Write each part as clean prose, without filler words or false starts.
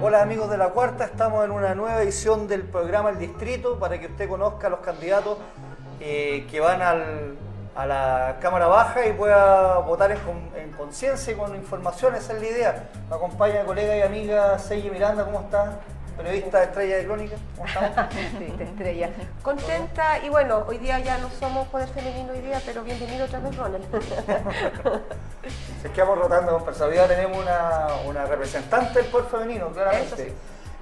Hola amigos de La Cuarta, estamos en una nueva edición del programa El Distrito para que usted conozca a los candidatos que van a la Cámara Baja y pueda votar en conciencia y con información. Esa es la idea. Me acompaña colega y amiga Seiji Miranda, ¿cómo está? Periodista estrella de Crónica, ¿cómo estamos? Sí, de estrella. Contenta y bueno, hoy día ya no somos Poder Femenino hoy día, pero bienvenido otra vez, Ronald. Es que vamos rotando con personalidad, tenemos una representante del Poder Femenino, claramente. Eso sí.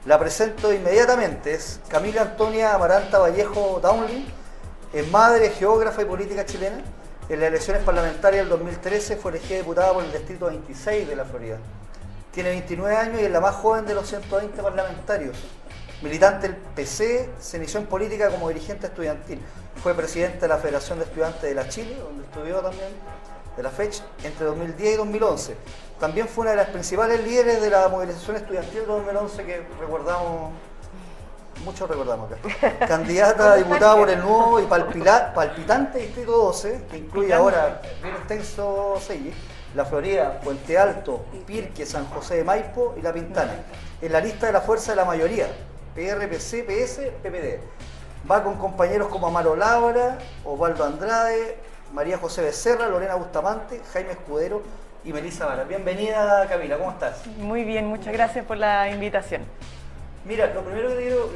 La presento inmediatamente, es Camila Antonia Amaranta Vallejo Downlin, es madre, geógrafa y política chilena. En las elecciones parlamentarias del 2013 fue elegida diputada por el Distrito 26 de la Florida. Tiene 29 años y es la más joven de los 120 parlamentarios. Militante del PC, se inició en política como dirigente estudiantil. Fue presidente de la Federación de Estudiantes de la Chile, donde estudió también, de la FECH, entre 2010 y 2011. También fue una de las principales líderes de la movilización estudiantil de 2011 que recordamos, muchos recordamos acá. Candidata a diputada por el nuevo y palpitante Distrito 12, que incluye ahora, bien extenso Seiji, La Florida, Puente Alto, Pirque, San José de Maipo y La Pintana. En la lista de la fuerza de la mayoría, PR, PC, PS, PPD. Va con compañeros como Amaro Labra, Osvaldo Andrade, María José Becerra, Lorena Bustamante, Jaime Escudero y Melissa Vara. Bienvenida, Camila, ¿cómo estás? Muy bien, muchas gracias por la invitación. Mira, lo primero que te quiero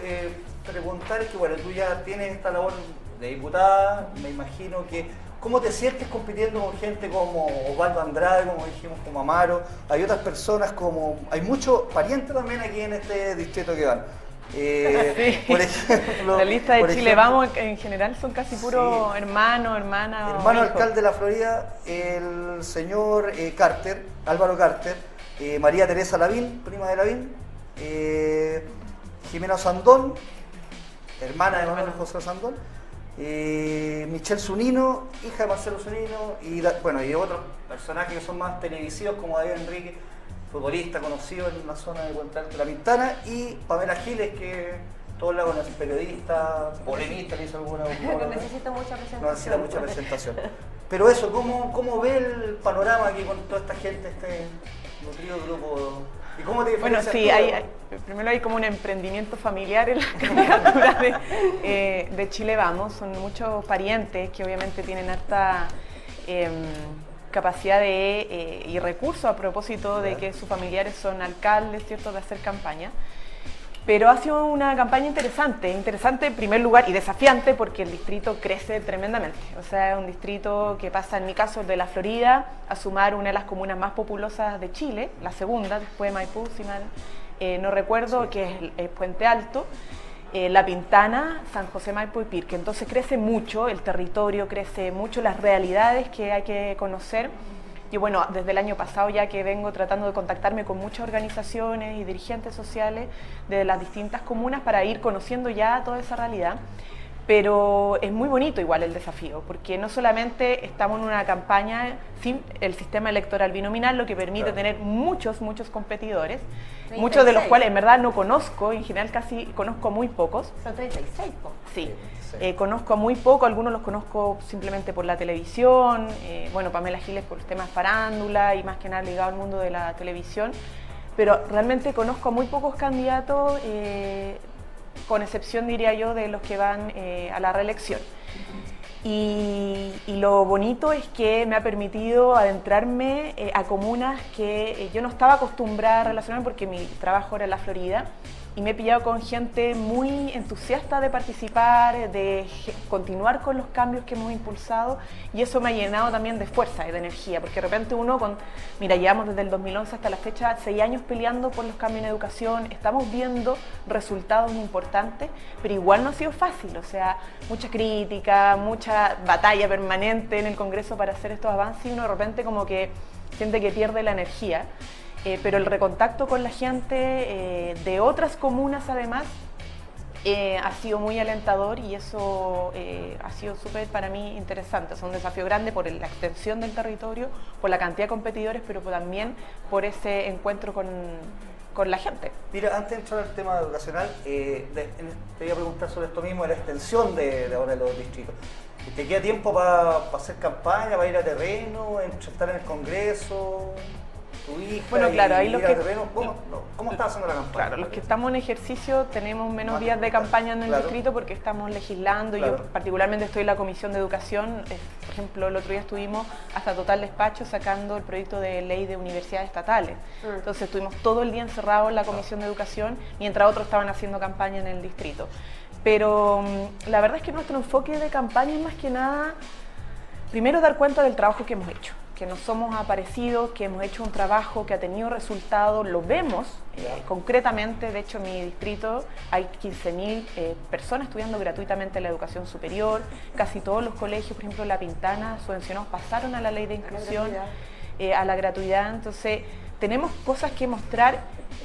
preguntar es que, bueno, tú ya tienes esta labor de diputada, me imagino que... ¿Cómo te sientes compitiendo con gente como Osvaldo Andrade, como dijimos, como Amaro? Hay otras personas como... Hay muchos parientes también aquí en este distrito que van. Sí. Por ejemplo, la lista de Chile Vamos en general son casi puros hermanos, hermanas. Hermano alcalde de la Florida, el señor Carter, Álvaro Carter, María Teresa Lavín, prima de Lavín, Jimena Sandón, hermana de Manuel José Sandón, Michelle Zunino, hija de Marcelo Zunino, y otros personajes que son más televisivos como David Enrique, futbolista conocido en la zona de Puente Alto de La Pintana, y Pamela Giles, que todos la conocen, periodista, polemista, le hizo alguna... No necesita mucha presentación. No necesita mucha presentación. Pero eso, ¿cómo ve el panorama aquí con toda esta gente, este nutrido grupo? ¿Y cómo te Bueno, diferencias sí, primero hay como un emprendimiento familiar en la candidatura de Chile Vamos. Son muchos parientes que obviamente tienen harta capacidad y recursos a propósito de que sus familiares son alcaldes, ¿cierto?, de hacer campaña. Pero ha sido una campaña interesante en primer lugar y desafiante porque el distrito crece tremendamente. O sea, es un distrito que pasa, en mi caso, de la Florida a sumar una de las comunas más populosas de Chile, la segunda, después de Maipú, si mal no recuerdo, sí, que es Puente Alto, La Pintana, San José, Maipo y Pirque. Entonces crece mucho el territorio, crece mucho las realidades que hay que conocer. Y bueno, desde el año pasado ya que vengo tratando de contactarme con muchas organizaciones y dirigentes sociales de las distintas comunas para ir conociendo ya toda esa realidad. Pero es muy bonito igual el desafío, porque no solamente estamos en una campaña sin el sistema electoral binominal, lo que permite tener muchos competidores, 36. Muchos de los cuales en verdad no conozco, en general casi conozco muy pocos. Son 36, po. Sí. Conozco muy poco, algunos los conozco simplemente por la televisión, Pamela Giles por los temas farándula y más que nada ligado al mundo de la televisión, pero realmente conozco a muy pocos candidatos, con excepción, diría yo, de los que van a la reelección. Y lo bonito es que me ha permitido adentrarme a comunas que yo no estaba acostumbrada a relacionarme porque mi trabajo era en la Florida, y me he pillado con gente muy entusiasta de participar, de continuar con los cambios que hemos impulsado, y eso me ha llenado también de fuerza y de energía, porque de repente mira, llevamos desde el 2011 hasta la fecha 6 años peleando por los cambios en educación, estamos viendo resultados importantes, pero igual no ha sido fácil, o sea, mucha crítica, mucha batalla permanente en el Congreso para hacer estos avances, y uno de repente como que siente que pierde la energía. Pero el recontacto con la gente de otras comunas además ha sido muy alentador, y eso ha sido súper para mí interesante. Es un desafío grande por la extensión del territorio, por la cantidad de competidores, pero también por ese encuentro con la gente. Mira, antes de entrar al tema educacional, te iba a preguntar sobre esto mismo, de la extensión de ahora de los distritos. ¿Te queda tiempo para hacer campaña, para ir a terreno, estar en el Congreso? tu hija. Bueno, claro, ahí los que... ¿Cómo estás haciendo la campaña? Claro, los que estamos en ejercicio tenemos menos días de campaña en el distrito porque estamos legislando. Yo particularmente estoy en la Comisión de Educación. Por ejemplo, el otro día estuvimos hasta total despacho sacando el proyecto de ley de universidades estatales. Entonces estuvimos todo el día encerrados en la Comisión de Educación mientras otros estaban haciendo campaña en el distrito. Pero la verdad es que nuestro enfoque de campaña es más que nada, primero dar cuenta del trabajo que hemos hecho, que nos somos aparecidos, que hemos hecho un trabajo que ha tenido resultados, lo vemos concretamente. De hecho, en mi distrito hay 15.000 personas estudiando gratuitamente la educación superior, casi todos los colegios, por ejemplo La Pintana, subvencionados, pasaron a la ley de inclusión, a la gratuidad. Entonces, tenemos cosas que mostrar,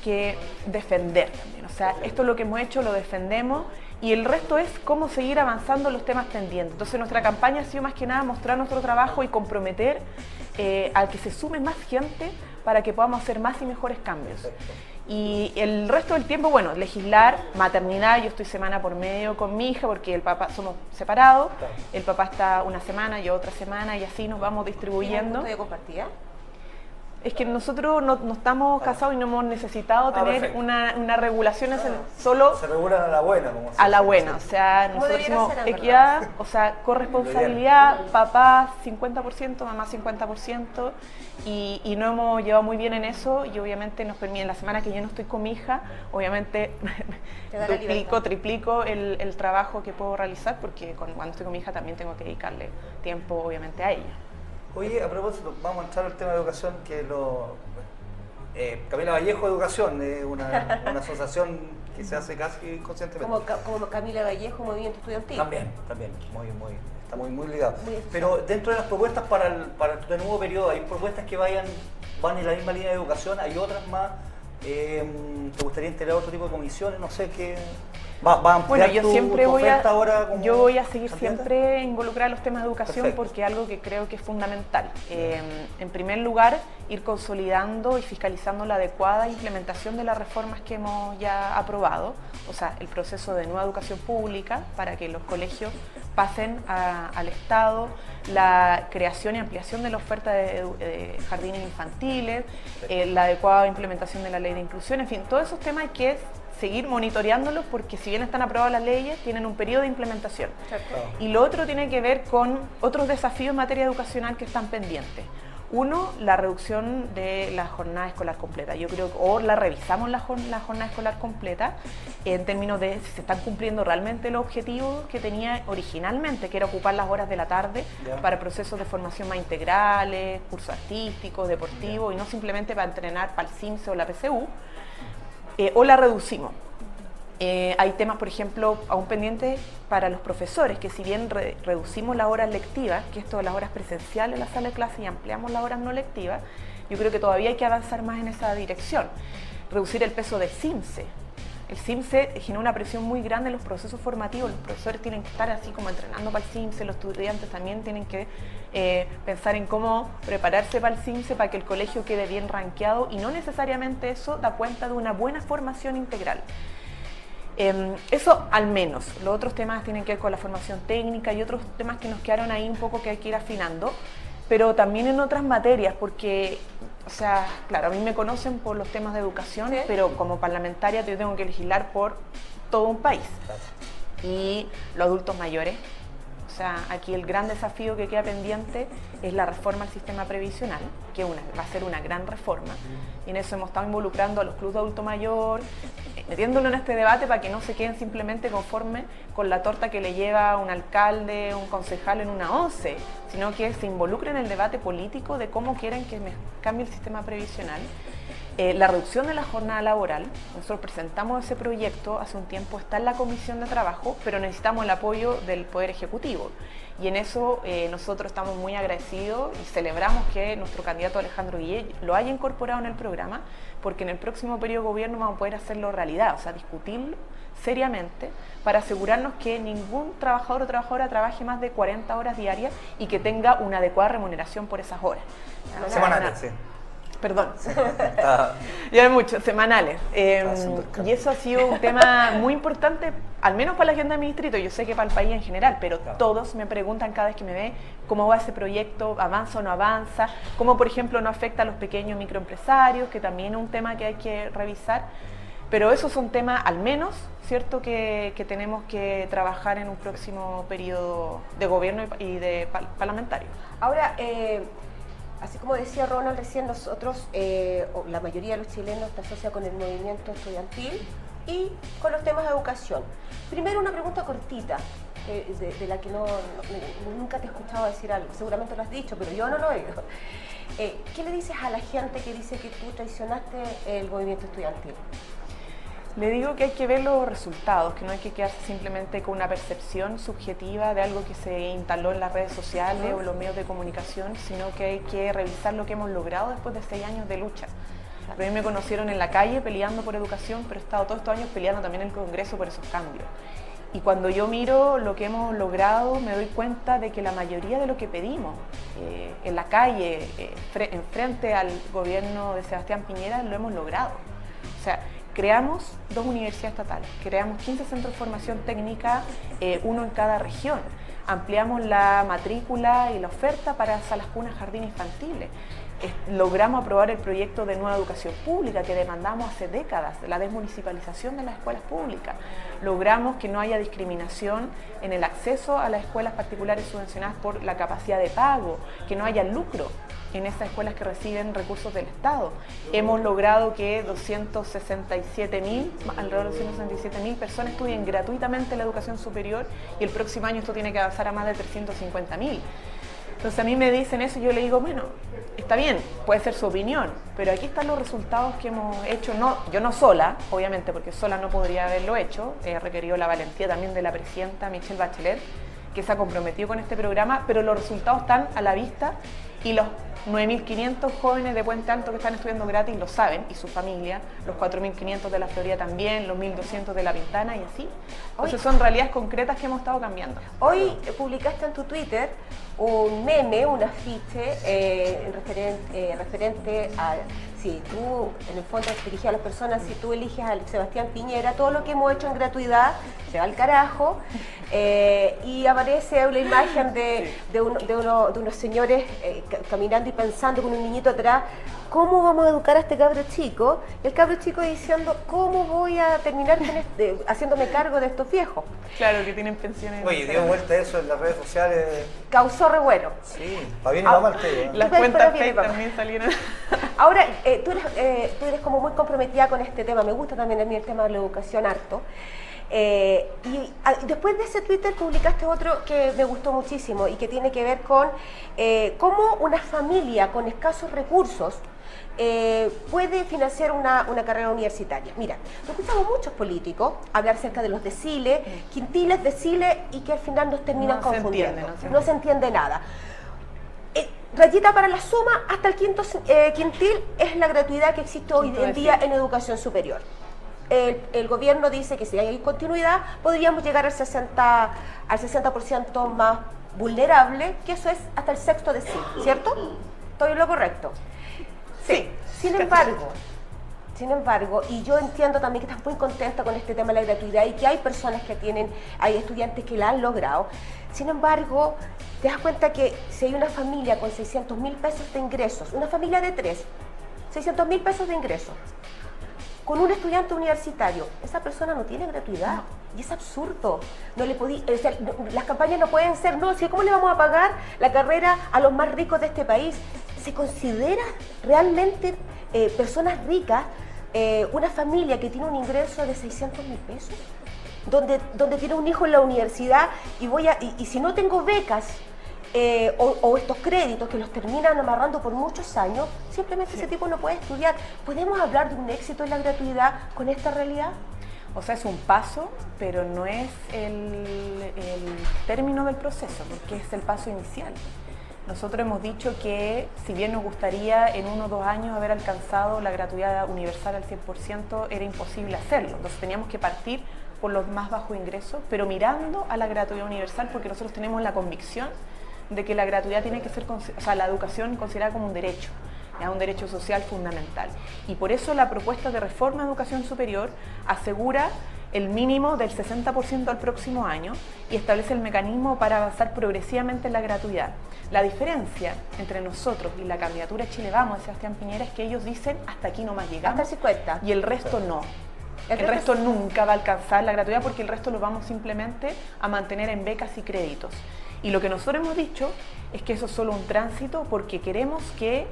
que defender también. O sea, esto es lo que hemos hecho, lo defendemos. Y el resto es cómo seguir avanzando en los temas pendientes. Entonces nuestra campaña ha sido más que nada mostrar nuestro trabajo y comprometer a que se sume más gente para que podamos hacer más y mejores cambios. Y el resto del tiempo, bueno, legislar, maternidad. Yo estoy semana por medio con mi hija porque el papá, somos separados. El papá está una semana, yo otra semana y así nos vamos distribuyendo. ¿Custodia compartida? Es que nosotros no estamos casados y no hemos necesitado tener una regulación, solo... Se regulan a la buena, como a la buena, o sea, nosotros decimos equidad, o sea, corresponsabilidad, papá 50%, mamá 50%, y no hemos llevado muy bien en eso, y obviamente nos permite, en la semana que yo no estoy con mi hija, obviamente triplico el trabajo que puedo realizar, porque cuando estoy con mi hija también tengo que dedicarle tiempo, obviamente, a ella. Oye, a propósito, vamos a entrar al tema de educación, que Camila Vallejo Educación es una asociación que se hace casi conscientemente. Como Camila Vallejo, Movimiento Estudiantil. También, está muy ligado. Pero dentro de las propuestas para el nuevo periodo, ¿hay propuestas que van en la misma línea de educación? ¿Hay otras más? ¿Te gustaría integrar otro tipo de comisiones? No sé qué... ¿Va a ampliar yo siempre voy a seguir candidata? Siempre involucrar los temas de educación. Perfecto. Porque es algo que creo que es fundamental. En primer lugar, ir consolidando y fiscalizando la adecuada implementación de las reformas que hemos ya aprobado, o sea, el proceso de nueva educación pública para que los colegios pasen al Estado, la creación y ampliación de la oferta de jardines infantiles, la adecuada implementación de la ley de inclusión, en fin, todos esos temas hay que seguir monitoreándolos porque si bien están aprobadas las leyes, tienen un periodo de implementación. Y lo otro tiene que ver con otros desafíos en materia educacional que están pendientes. Uno, la reducción de la jornada escolar completa. Yo creo que revisamos la jornada escolar completa en términos de si se están cumpliendo realmente los objetivos que tenía originalmente, que era ocupar las horas de la tarde para procesos de formación más integrales, cursos artísticos, deportivos, y no simplemente para entrenar para el CIMSE o la PCU, o la reducimos. Hay temas, por ejemplo, aún pendientes para los profesores, que si bien reducimos las horas lectivas, que esto de las horas presenciales en la sala de clase, y ampliamos las horas no lectivas, yo creo que todavía hay que avanzar más en esa dirección. Reducir el peso del CIMSE. El CIMSE genera una presión muy grande en los procesos formativos, los profesores tienen que estar así como entrenando para el CIMSE, los estudiantes también tienen que pensar en cómo prepararse para el CIMSE para que el colegio quede bien rankeado, y no necesariamente eso da cuenta de una buena formación integral. Eso al menos. Los otros temas tienen que ver con la formación técnica y otros temas que nos quedaron ahí un poco que hay que ir afinando, pero también en otras materias, porque, o sea, claro, a mí me conocen por los temas de educación, ¿sí? Pero como parlamentaria yo tengo que legislar por todo un país. Y los adultos mayores, o sea, aquí el gran desafío que queda pendiente es la reforma al sistema previsional, que va a ser una gran reforma, y en eso hemos estado involucrando a los clubes de adulto mayor, metiéndolo en este debate para que no se queden simplemente conformes con la torta que le lleva un alcalde, un concejal en una ONCE, sino que se involucren en el debate político de cómo quieren que cambie el sistema previsional. La reducción de la jornada laboral, nosotros presentamos ese proyecto hace un tiempo, está en la Comisión de Trabajo, pero necesitamos el apoyo del Poder Ejecutivo. Y en eso nosotros estamos muy agradecidos y celebramos que nuestro candidato Alejandro Guillé lo haya incorporado en el programa, porque en el próximo periodo de gobierno vamos a poder hacerlo realidad, o sea, discutirlo seriamente para asegurarnos que ningún trabajador o trabajadora trabaje más de 40 horas diarias y que tenga una adecuada remuneración por esas horas. Semanales, sí. Perdón. Ah, Ya hay muchos, semanales. haciendo el cambio. Y eso ha sido un tema muy importante, al menos para la agenda de mi distrito, yo sé que para el país en general, pero Claro. todos me preguntan cada vez que me ven cómo va ese proyecto, avanza o no avanza, cómo por ejemplo no afecta a los pequeños microempresarios, que también es un tema que hay que revisar, pero esos son temas al menos, ¿cierto?, que tenemos que trabajar en un próximo periodo de gobierno y de parlamentario. Ahora, así como decía Ronald recién, nosotros, o la mayoría de los chilenos está asociada con el movimiento estudiantil y con los temas de educación. Primero una pregunta cortita, de la que nunca te he escuchado decir algo, seguramente lo has dicho, pero yo no lo he oído. ¿Qué le dices a la gente que dice que tú traicionaste el movimiento estudiantil? Le digo que hay que ver los resultados, que no hay que quedarse simplemente con una percepción subjetiva de algo que se instaló en las redes sociales o los medios de comunicación, sino que hay que revisar lo que hemos logrado después de 6 años de lucha. A mí me conocieron en la calle peleando por educación, pero he estado todos estos años peleando también en el Congreso por esos cambios. Y cuando yo miro lo que hemos logrado, me doy cuenta de que la mayoría de lo que pedimos en la calle, en frente al gobierno de Sebastián Piñera, lo hemos logrado. O sea, creamos 2 universidades estatales, creamos 15 centros de formación técnica, uno en cada región. Ampliamos la matrícula y la oferta para salas cunas, jardines infantiles. Logramos aprobar el proyecto de nueva educación pública que demandamos hace décadas, la desmunicipalización de las escuelas públicas. Logramos que no haya discriminación en el acceso a las escuelas particulares subvencionadas por la capacidad de pago, que no haya lucro en esas escuelas que reciben recursos del Estado. Hemos logrado que alrededor de 267.000 personas estudien gratuitamente la educación superior y el próximo año esto tiene que avanzar a más de 350.000. Entonces a mí me dicen eso y yo le digo, bueno, está bien, puede ser su opinión, pero aquí están los resultados que hemos hecho, yo no sola, obviamente, porque sola no podría haberlo hecho, he requerido la valentía también de la presidenta Michelle Bachelet, que se ha comprometido con este programa, pero los resultados están a la vista y los 9.500 jóvenes de Puente Alto que están estudiando gratis lo saben, y su familia, los 4.500 de la Florida también, los 1.200 de La Pintana y así. Entonces son realidades concretas que hemos estado cambiando. Hoy publicaste en tu Twitter un meme, un afiche referente a, si tú, en el fondo dirigido a las personas, si tú eliges a Sebastián Piñera, todo lo que hemos hecho en gratuidad se va al carajo, y aparece una imagen de unos señores caminando y pensando con un niñito atrás, ¿cómo vamos a educar a este cabro chico? Y el cabro chico diciendo, ¿cómo voy a terminar haciéndome cargo de estos viejos? Claro, que tienen pensiones. Oye, dio vuelta eso en las redes sociales. Causó revuelo. Sí, para bien y para mal, te digo, ¿eh? Las Pero cuentas viene, fake papá. también salieron. Ahora, tú eres como muy comprometida con este tema, me gusta también a mí el tema de la educación harto. Después de ese Twitter publicaste otro que me gustó muchísimo y que tiene que ver con cómo una familia con escasos recursos puede financiar una carrera universitaria. Mira, escuchamos muchos políticos hablar acerca de los deciles, quintiles, deciles, y que al final nos terminan No se confundiendo. entiende, No se entiende nada. Rayita para la suma, hasta el quinto quintil es la gratuidad que existe hoy en día en educación superior. El gobierno dice que si hay continuidad podríamos llegar al 60% más vulnerable, que eso es hasta el sexto decil, ¿cierto? ¿Estoy en lo correcto? Sí. Sin embargo, y yo entiendo también que estás muy contenta con este tema de la gratuidad y que hay personas que hay estudiantes que la han logrado. Sin embargo, te das cuenta que si hay una familia con 600.000 pesos de ingresos, una familia de 3, 600.000 pesos de ingresos, con un estudiante universitario, esa persona no tiene gratuidad. Y es absurdo. Las campañas no pueden ser, ¿cómo le vamos a pagar la carrera a los más ricos de este país? ¿Se considera realmente personas ricas una familia que tiene un ingreso de 600.000 pesos? Donde tiene un hijo en la universidad y si no tengo becas o estos créditos que los terminan amarrando por muchos años, simplemente ese tipo no puede estudiar. ¿Podemos hablar de un éxito en la gratuidad con esta realidad? O sea, es un paso, pero no es el término del proceso, porque es el paso inicial. Nosotros hemos dicho que, si bien nos gustaría en 1 o 2 años haber alcanzado la gratuidad universal al 100%, era imposible hacerlo. Entonces teníamos que partir por los más bajos ingresos, pero mirando a la gratuidad universal, porque nosotros tenemos la convicción de que la gratuidad tiene que ser, la educación considerada como un derecho. es un derecho social fundamental. Y por eso la propuesta de reforma de educación superior asegura el mínimo del 60% al próximo año y establece el mecanismo para avanzar progresivamente en la gratuidad. La diferencia entre nosotros y la candidatura Chile Vamos de Sebastián Piñera es que ellos dicen hasta aquí nomás llegamos, hasta 50. Y el resto no. El resto nunca va a alcanzar la gratuidad porque el resto lo vamos simplemente a mantener en becas y créditos. Y lo que nosotros hemos dicho es que eso es solo un tránsito porque queremos que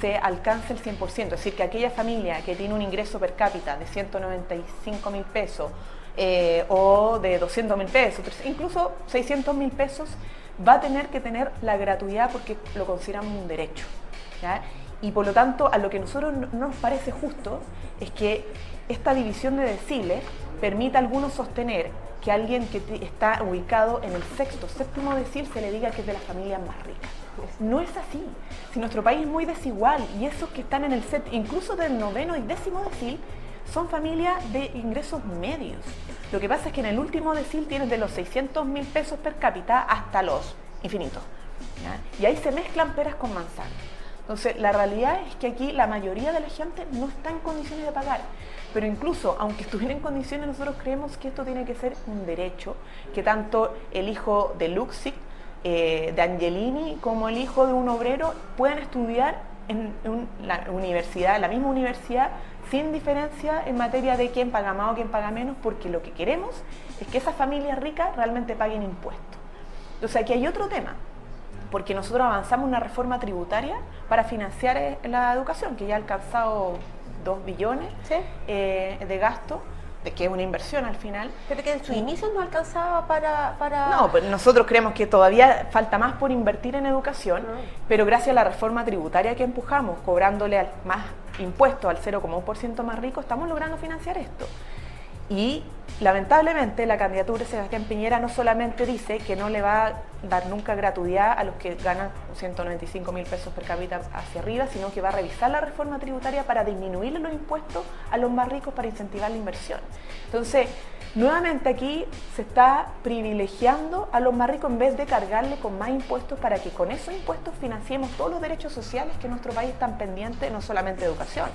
se alcance el 100%, es decir, que aquella familia que tiene un ingreso per cápita de 195.000 pesos o de 200.000 pesos, incluso 600.000 pesos, va a tener que tener la gratuidad porque lo consideramos un derecho, ¿ya? Y por lo tanto, a lo que a nosotros no nos parece justo es que esta división de deciles permita a algunos sostener que alguien que está ubicado en el sexto, séptimo decil se le diga que es de las familias más ricas. No es así. Si nuestro país es muy desigual y esos que están en el incluso del noveno y décimo decil, son familias de ingresos medios. Lo que pasa es que en el último decil tienes de los 600.000 pesos per cápita hasta los infinitos, ¿ya? Y ahí se mezclan peras con manzanas. Entonces, la realidad es que aquí la mayoría de la gente no está en condiciones de pagar. Pero incluso, aunque estuviera en condiciones, nosotros creemos que esto tiene que ser un derecho, que tanto el hijo de Luxic, de Angelini, como el hijo de un obrero puedan estudiar en la misma universidad, sin diferencia en materia de quién paga más o quién paga menos, porque lo que queremos es que esas familias ricas realmente paguen impuestos. O sea, aquí hay otro tema, porque nosotros avanzamos una reforma tributaria para financiar la educación, que ya ha alcanzado 2 billones ¿sí? De gasto, de que es una inversión al final. Pero que en sus inicios no alcanzaba para... No, pues nosotros creemos que todavía falta más por invertir en educación, pero gracias a la reforma tributaria que empujamos, cobrándole más impuestos al 0,1% más rico, estamos logrando financiar esto. Y lamentablemente la candidatura de Sebastián Piñera no solamente dice que no le va a dar nunca gratuidad a los que ganan 195.000 pesos per cápita hacia arriba, sino que va a revisar la reforma tributaria para disminuirle los impuestos a los más ricos para incentivar la inversión. Entonces, nuevamente aquí se está privilegiando a los más ricos en vez de cargarle con más impuestos para que con esos impuestos financiemos todos los derechos sociales que en nuestro país están pendientes, no solamente educación,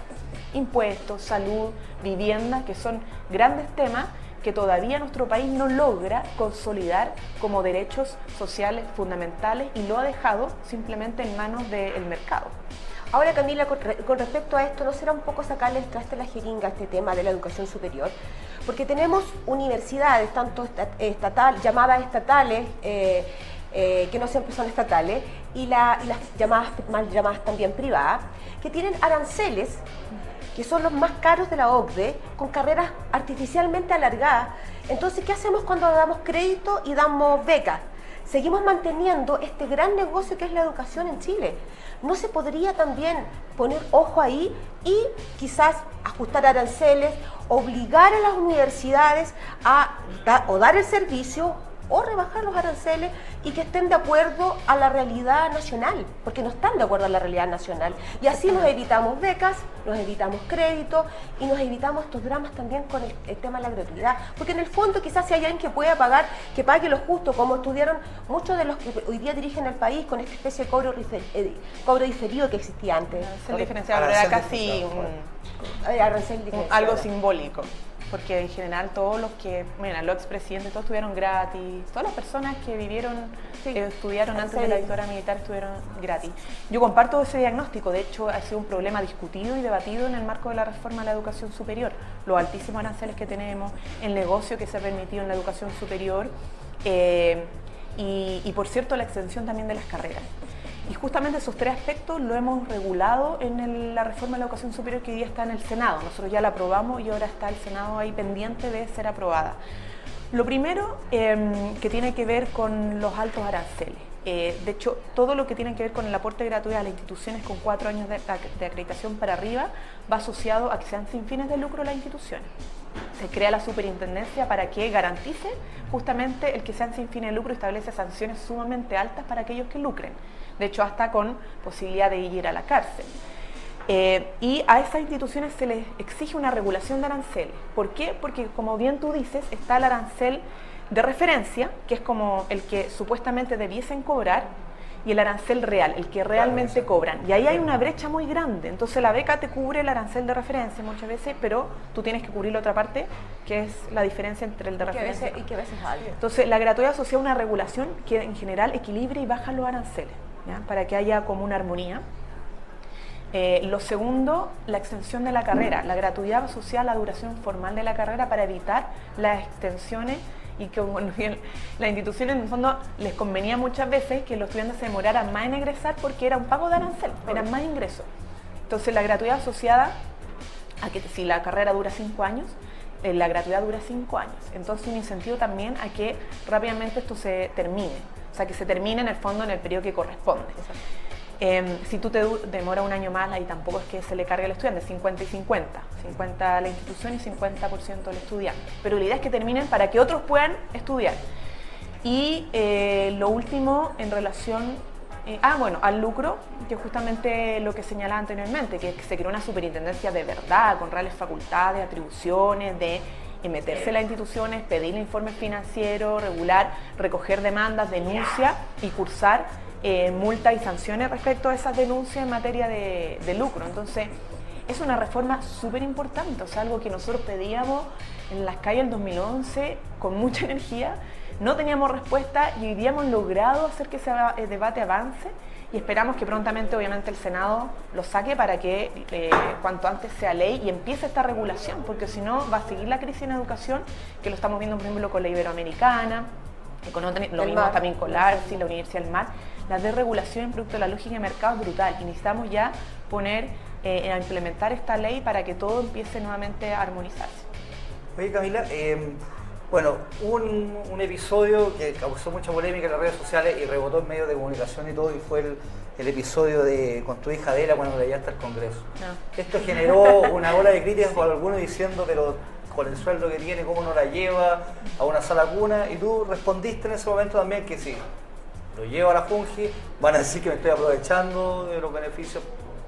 impuestos, salud, vivienda, que son grandes temas que todavía nuestro país no logra consolidar como derechos sociales fundamentales y lo ha dejado simplemente en manos del mercado. Ahora, Camila, con respecto a esto, ¿no será un poco sacarle el traste a la jeringa este tema de la educación superior? Porque tenemos universidades, tanto llamadas estatales, que no siempre son estatales, y las mal llamadas también privadas, que tienen aranceles que son los más caros de la OCDE, con carreras artificialmente alargadas. Entonces, ¿qué hacemos cuando damos crédito y damos becas? Seguimos manteniendo este gran negocio que es la educación en Chile. ¿No se podría también poner ojo ahí y quizás ajustar aranceles, obligar a las universidades a dar el servicio o rebajar los aranceles y que estén de acuerdo a la realidad nacional, porque no están de acuerdo a la realidad nacional? Y así nos evitamos becas, nos evitamos créditos y nos evitamos estos dramas también con el tema de la gratuidad, porque en el fondo quizás si hay alguien que pueda pagar, que pague lo justo, como estudiaron muchos de los que hoy día dirigen el país con esta especie de cobro diferido que existía antes. El diferencial era casi algo simbólico. Porque en general todos los que, mira, los expresidentes, todos estuvieron gratis, todas las personas que vivieron, estudiaron antes de la dictadura militar estuvieron gratis. Yo comparto ese diagnóstico, de hecho ha sido un problema discutido y debatido en el marco de la reforma a la educación superior, los altísimos aranceles que tenemos, el negocio que se ha permitido en la educación superior y por cierto la extensión también de las carreras. Y justamente esos 3 aspectos lo hemos regulado en la reforma de la educación superior que hoy día está en el Senado. Nosotros ya la aprobamos y ahora está el Senado ahí pendiente de ser aprobada. Lo primero que tiene que ver con los altos aranceles. De hecho, todo lo que tiene que ver con el aporte gratuito a las instituciones con 4 años de acreditación para arriba va asociado a que sean sin fines de lucro las instituciones. Se crea la superintendencia para que garantice justamente el que sean sin fines de lucro y establece sanciones sumamente altas para aquellos que lucren. De hecho, hasta con posibilidad de ir a la cárcel. Y a esas instituciones se les exige una regulación de aranceles. ¿Por qué? Porque, como bien tú dices, está el arancel de referencia, que es como el que supuestamente debiesen cobrar, y el arancel real, el que realmente cobran. Y ahí hay una brecha muy grande. Entonces la beca te cubre el arancel de referencia muchas veces, pero tú tienes que cubrir la otra parte, que es la diferencia entre el de referencia. Y que a veces hay. Entonces la gratuidad asocia a una regulación que en general equilibre y baja los aranceles, ¿ya? Para que haya como una armonía. Lo segundo, la extensión de la carrera. La gratuidad asocia a la duración formal de la carrera para evitar las extensiones y que bueno, las instituciones en el fondo les convenía muchas veces que los estudiantes se demoraran más en egresar porque era un pago de arancel, eran más ingresos. Entonces la gratuidad asociada a que si la carrera dura 5 años, la gratuidad dura 5 años. Entonces un incentivo también a que rápidamente esto se termine, o sea que se termine en el fondo en el periodo que corresponde. Si tú te demora un año más, ahí tampoco es que se le cargue al estudiante, 50 y 50. 50 a la institución y 50% al estudiante. Pero la idea es que terminen para que otros puedan estudiar. Y lo último en relación al lucro, que justamente lo que señalaba anteriormente, que se creó una superintendencia de verdad, con reales facultades, atribuciones, de meterse en las instituciones, pedir informes financieros, regular, recoger demandas, denuncias y cursar multas y sanciones respecto a esas denuncias en materia de lucro. Entonces, es una reforma súper importante, o sea, algo que nosotros pedíamos en las calles en 2011 con mucha energía, no teníamos respuesta y hoy día hemos logrado hacer que ese debate avance y esperamos que prontamente, obviamente, el Senado lo saque para que cuanto antes sea ley y empiece esta regulación, porque si no va a seguir la crisis en educación, que lo estamos viendo, por ejemplo, con la Iberoamericana, lo mismo también con la ARCI, la Universidad del Mar. La desregulación en producto de la lógica de mercado es brutal y necesitamos ya poner a implementar esta ley para que todo empiece nuevamente a armonizarse. Oye, Camila, bueno, un episodio que causó mucha polémica en las redes sociales y rebotó en medios de comunicación y todo, y fue el episodio con tu hija Adela cuando la llevaste al Congreso. No. Esto generó una ola de críticas por algunos diciendo, pero con el sueldo que tiene, cómo no la lleva a una sala cuna, y tú respondiste en ese momento también que sí, lo llevo a la Junji, van a decir que me estoy aprovechando de los beneficios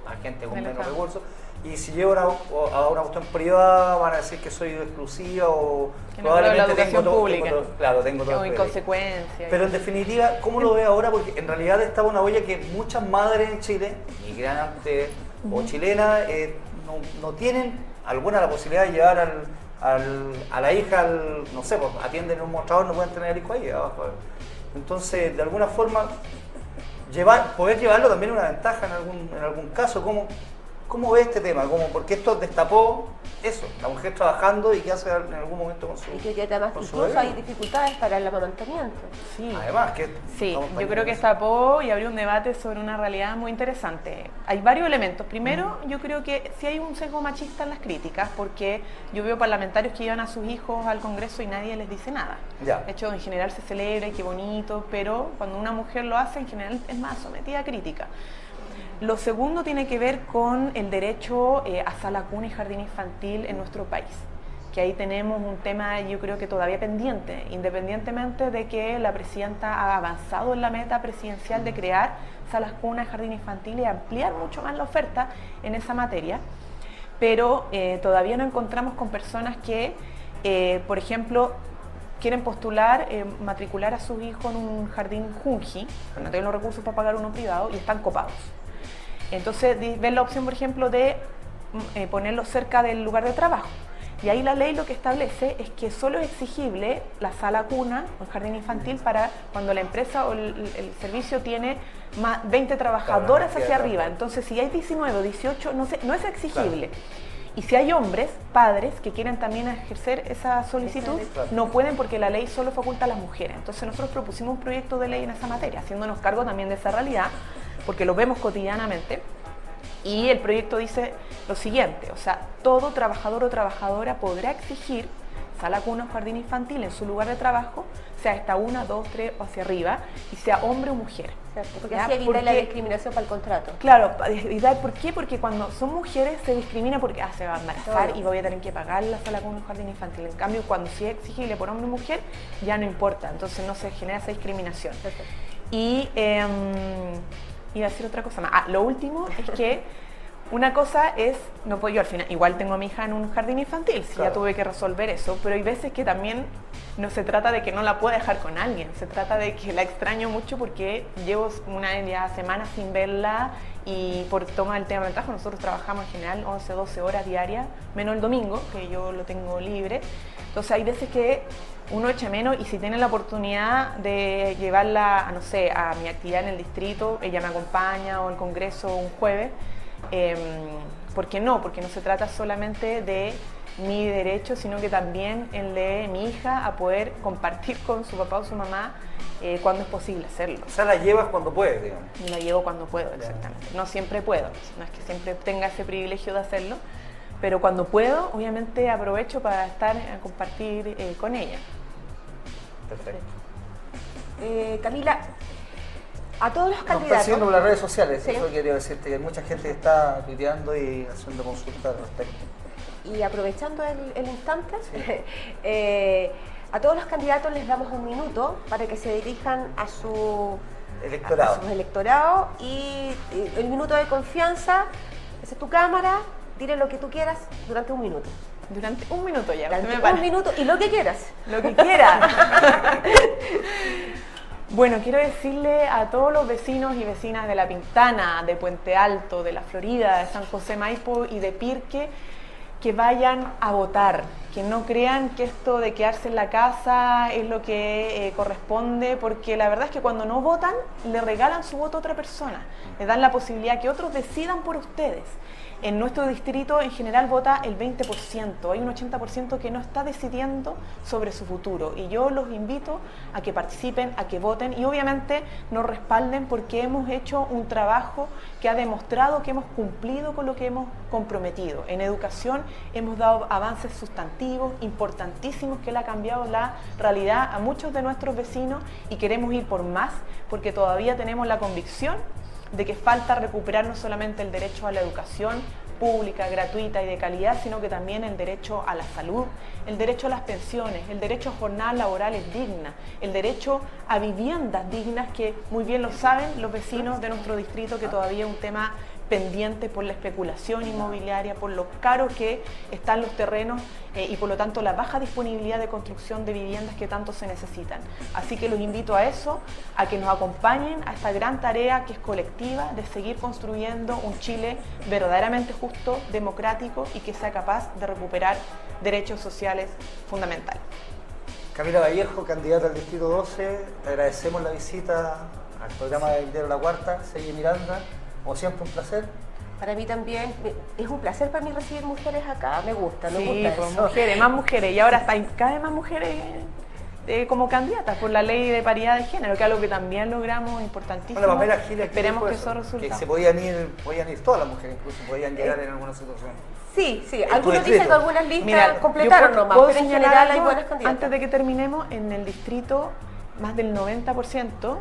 a gente con menos recursos, y si llevo a una cuestión privada van a decir que soy exclusiva o que no probablemente la educación pública. Tengo todo inconsecuencia. Pero en definitiva, ¿cómo lo ves ahora? Porque en realidad estaba una olla que muchas madres en Chile, migrantes o chilenas, no tienen alguna la posibilidad de llevar a la hija, no sé, pues atienden en un mostrador, no pueden tener el hijo ahí abajo. Entonces, de alguna forma, poder llevarlo también es una ventaja en algún caso. ¿Cómo ves este tema? Porque esto destapó eso, la mujer trabajando y qué hace en algún momento con su y que además incluso hay dificultades para el amamantamiento. Sí. Además, yo creo que destapó y abrió un debate sobre una realidad muy interesante. Hay varios elementos. Primero, yo creo que sí hay un sesgo machista en las críticas, porque yo veo parlamentarios que llevan a sus hijos al Congreso y nadie les dice nada. Ya. De hecho, en general se celebra y qué bonito, pero cuando una mujer lo hace, en general es más sometida a crítica. Lo segundo tiene que ver con el derecho a sala cuna y jardín infantil en nuestro país, que ahí tenemos un tema yo creo que todavía pendiente, independientemente de que la presidenta ha avanzado en la meta presidencial de crear salas cuna y jardín infantil y ampliar mucho más la oferta en esa materia, pero todavía no encontramos con personas que, por ejemplo, quieren postular, matricular a sus hijos en un jardín Junji, pero no tienen los recursos para pagar uno privado y están copados. Entonces ven la opción, por ejemplo, de ponerlo cerca del lugar de trabajo. Y ahí la ley lo que establece es que solo es exigible la sala cuna o el jardín infantil para cuando la empresa o el servicio tiene más 20 trabajadoras hacia arriba. Entonces, si hay 19 o 18, no es exigible. Claro. Y si hay hombres, padres, que quieren también ejercer esa solicitud, no pueden porque la ley solo faculta a las mujeres. Entonces nosotros propusimos un proyecto de ley en esa materia, haciéndonos cargo también de esa realidad, porque lo vemos cotidianamente. Y el proyecto dice lo siguiente, o sea, todo trabajador o trabajadora podrá exigir sala cuna o jardín infantil en su lugar de trabajo, sea esta 1, 2, 3 o hacia arriba, y sea hombre o mujer. Porque así evita la discriminación para el contrato. Claro, ¿por qué? Porque cuando son mujeres se discrimina porque se va a embarazar y voy a tener que pagar la sala cuna o jardín infantil. En cambio, cuando sí es exigible por hombre o mujer, ya no importa, entonces no se genera esa discriminación. Y iba a decir otra cosa más. Lo último es que Una cosa es, no puedo yo al final, igual tengo a mi hija en un jardín infantil, si Claro. ya tuve que resolver eso, pero hay veces que también no se trata de que no la pueda dejar con alguien, se trata de que la extraño mucho porque llevo una ya semana sin verla y por toma del tema del trabajo, nosotros trabajamos en general 11, 12 horas diarias, menos el domingo, que yo lo tengo libre. Entonces hay veces que uno echa menos y si tiene la oportunidad de llevarla, no sé, a mi actividad en el distrito, ella me acompaña o al congreso un jueves, ¿por qué no? Porque no se trata solamente de mi derecho, sino que también el de mi hija a poder compartir con su papá o su mamá cuando es posible hacerlo. O sea, la llevas cuando puedes, digamos. Y la llevo cuando puedo, exactamente. No siempre puedo, no es que siempre tenga ese privilegio de hacerlo, pero cuando puedo, obviamente aprovecho para estar a compartir con ella. Perfecto. Camila, a todos los Nos están candidatos... siguiendo por las redes sociales, Sí. eso quería decirte, que hay mucha gente que está tuiteando y haciendo consultas al respecto. Y aprovechando el instante, a todos los candidatos les damos un minuto para que se dirijan a su Electorado. a sus electorados y el minuto de confianza, esa es tu cámara, dile lo que tú quieras durante un minuto. Durante un minuto ya, usted me Durante para. un minuto y lo que quieras. Lo que quiera. Bueno, quiero decirle a todos los vecinos y vecinas de La Pintana, de Puente Alto, de La Florida, de San José Maipo y de Pirque, que vayan a votar, que no crean que esto de quedarse en la casa es lo que corresponde, porque la verdad es que cuando no votan, le regalan su voto a otra persona, le dan la posibilidad que otros decidan por ustedes. En nuestro distrito en general vota el 20%, hay un 80% que no está decidiendo sobre su futuro y yo los invito a que participen, a que voten y obviamente nos respalden porque hemos hecho un trabajo que ha demostrado que hemos cumplido con lo que hemos comprometido. En educación hemos dado avances sustantivos, importantísimos, que le ha cambiado la realidad a muchos de nuestros vecinos y queremos ir por más porque todavía tenemos la convicción de que falta recuperar no solamente el derecho a la educación pública, gratuita y de calidad, sino que también el derecho a la salud, el derecho a las pensiones, el derecho a jornadas laborales dignas, el derecho a viviendas dignas, que muy bien lo saben los vecinos de nuestro distrito, que todavía es un tema pendiente por la especulación inmobiliaria, por lo caro que están los terrenos y por lo tanto la baja disponibilidad de construcción de viviendas que tanto se necesitan. Así que los invito a eso, a que nos acompañen a esta gran tarea que es colectiva de seguir construyendo un Chile verdaderamente justo, democrático y que sea capaz de recuperar derechos sociales fundamentales. Camila Vallejo, candidata al Distrito 12, te agradecemos la visita al programa de Diario La Cuarta, Seguí Miranda, como siempre un placer. Para mí también es un placer para mí recibir mujeres acá, me gusta, me Sí, gusta pues, eso. mujeres, más mujeres, y ahora hay cada vez más mujeres como candidatas por la ley de paridad de género, que es algo que también logramos, importantísimo. Bueno, Pamela Giles, esperemos ¿qué que dijo eso resulte. Que se podían ir todas las mujeres, incluso podían llegar en alguna situación. Sí, sí, tu algunos distrito. dicen que algunas listas Mira, completaron yo nomás, puedo pero en señalar general hay algo buenas candidatas. antes de que terminemos, en el distrito más del 90%,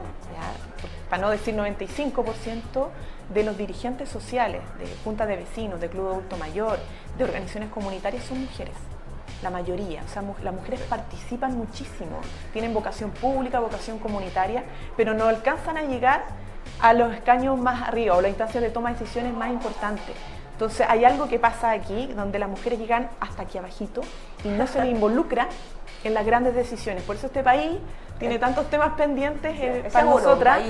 para no decir 95%, de los dirigentes sociales, de juntas de vecinos, de club adulto mayor, de organizaciones comunitarias son mujeres. La mayoría, o sea, las mujeres participan muchísimo, tienen vocación pública, vocación comunitaria, pero no alcanzan a llegar a los escaños más arriba o las instancias de toma de decisiones más importantes. Entonces hay algo que pasa aquí donde las mujeres llegan hasta aquí abajito y no se les involucra en las grandes decisiones. Por eso este país tiene tantos temas pendientes para nosotras.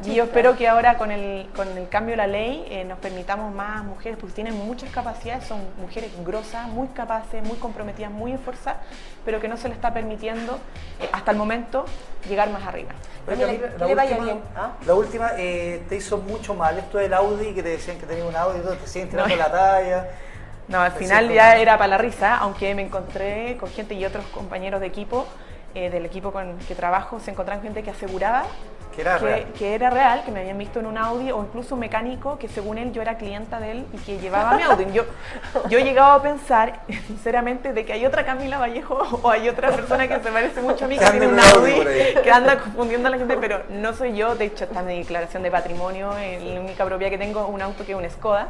Y yo espero que ahora con el cambio de la ley nos permitamos más mujeres, porque tienen muchas capacidades, son mujeres grosas, muy capaces, muy comprometidas, muy esforzadas, pero que no se les está permitiendo hasta el momento llegar más arriba. Oye, Camila, Camila, que le vaya bien. La última, te hizo mucho mal esto del Audi, que te decían que tenía un Audi y todo, te siguen tirando No. la talla. No, al final ya era para la risa, aunque me encontré con gente y otros compañeros de equipo, del equipo con que trabajo, se encontraban gente que aseguraba Que era real. que era real, que me habían visto en un Audi, o incluso un mecánico que según él yo era clienta de él y que llevaba mi Audi. Yo he llegado a pensar, sinceramente, de que hay otra Camila Vallejo o hay otra persona que se parece mucho a mí que Que tiene anda un en un Audi Audi, por ahí. que anda confundiendo a la gente, pero no soy yo. De hecho, está en mi declaración de patrimonio, la única propiedad que tengo es un auto que es un Skoda,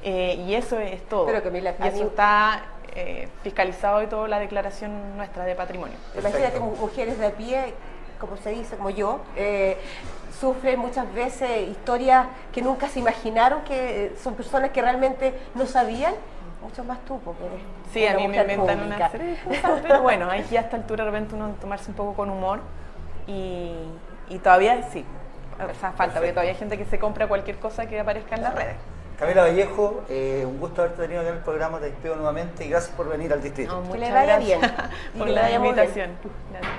y eso es todo. Pero, Camila, y eso está fiscalizado y todo la declaración nuestra de patrimonio. Imagínate mujeres de a pie como se dice, como yo, sufren muchas veces historias que nunca se imaginaron, que son personas que realmente no sabían, mucho más tú, porque eres Sí, a una mí me mujer inventan pública. una serie de cosas, pero bueno, hay que a esta altura de repente uno tomarse un poco con humor y todavía sí, o sea, falta, porque todavía hay gente que se compra cualquier cosa que aparezca en las redes. Camila Vallejo, un gusto haberte tenido aquí en el programa, te despido nuevamente y gracias por venir al distrito. No, Que le muchas vaya gracias bien y por que le la vaya muy bien. invitación. Gracias.